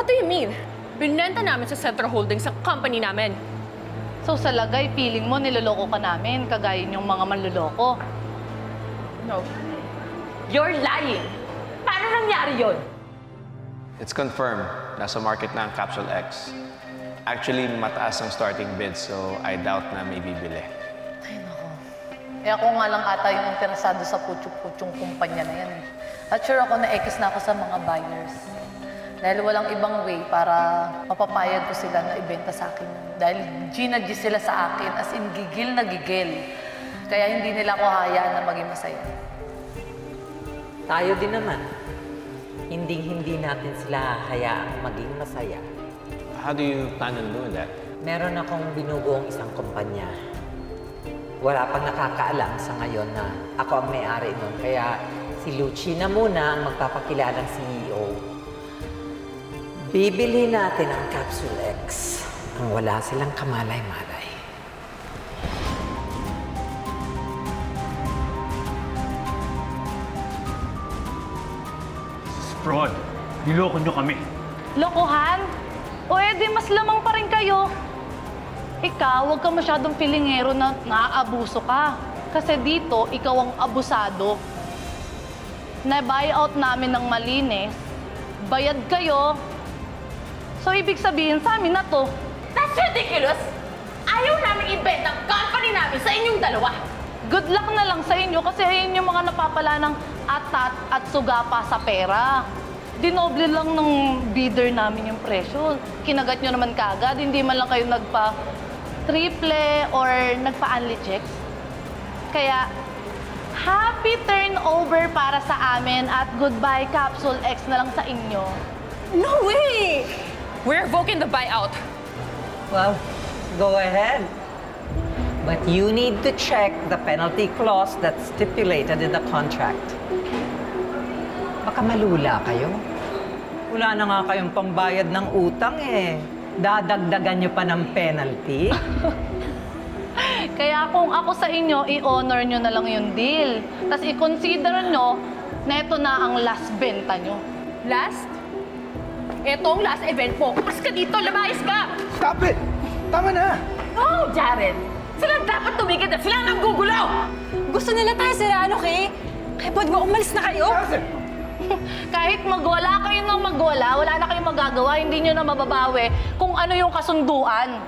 What do you mean? Binenta namin sa Central Holdings sa company namin. So sa lagay, feeling mo niloloko ka namin, kagaya yung mga manloloko. No. You're lying. Paano nangyari yun? It's confirmed. Nasa market na ang Capsule X. Actually, mataas ang starting bid, so I doubt na may bibili. Ay, nako. Eh ako nga lang ata yung interesado sa putyong-putyong kumpanya na yan eh. At sure ako na X na ako sa mga buyers. Dahil walang ibang way para mapapayag ko sila na ibenta sa akin. Dahil G sila sa akin, as in gigil na gigil. Kaya hindi nila ako hayaan na maging masaya. Tayo din naman. Hindi natin sila hayaang maging masaya. How do you plan on doing that? Meron akong binubuong isang kumpanya. Wala pang nakakaalam sa ngayon na ako ang may-ari nun. Kaya si Lucci na muna ang magpapakilalang CEO. Bibili natin ang Capsule X ang wala silang kamalay-malay. Fraud. Niloko nyo kami. Lokohan? O edi mas lamang pa rin kayo. Ikaw, huwag ka masyadong pilingero na naaabuso ka. Kasi dito, ikaw ang abusado. Na-buyout namin ng malinis, bayad kayo. So, ibig sabihin sa amin na to. That's ridiculous! Ayaw namin ibenta ang company namin sa inyong dalawa. Good luck na lang sa inyo kasi ayun yung mga napapala ng atat at sugapa sa pera. Dinoble lang ng bidder namin yung presyo. Kinagat nyo naman kagad, hindi man lang kayo nagpa-triple or nagpa-unli checks. Kaya, happy turnover para sa amin at goodbye Capsule X na lang sa inyo. No way! We're revoking the buyout. Well, go ahead. But you need to check the penalty clause that's stipulated in the contract. Baka malula kayo. Wala na nga kayong pambayad ng utang eh. Dadagdagan nyo pa ng penalty. Kaya kung ako sa inyo, i-honor nyo na lang yung deal. Tapos i-consider nyo na ito na ang last benta nyo. Last? Ito ang last event mo. Pumas ka dito, lamayas ka! Stop it! Tama na! Oh, Jaren! Sila dapat tumigil na sila nang gugulo! Gusto nila tayo siraan, okay? Kaya pwede ba umalis na kayo? Kahit magwala kayo ng magwala, wala na kayong magagawa, hindi nyo na mababawi kung ano yung kasunduan.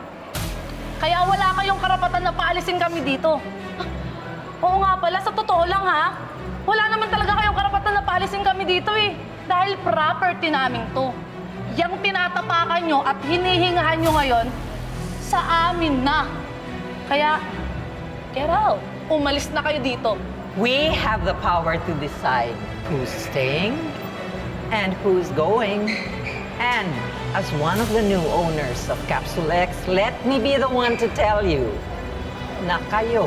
Kaya wala kayong karapatan na paalisin kami dito. Oo nga pala, sa totoo lang ha, wala naman talaga kayong karapatan na paalisin kami dito eh. Dahil property namin to. Yang tinatapakan nyo at hinihingahan nyo ngayon, sa amin na. Kaya, get out. Umalis na kayo dito. We have the power to decide who's staying and who's going. And as one of the new owners of Capsule X, let me be the one to tell you na kayo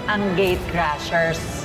ang gate crashers.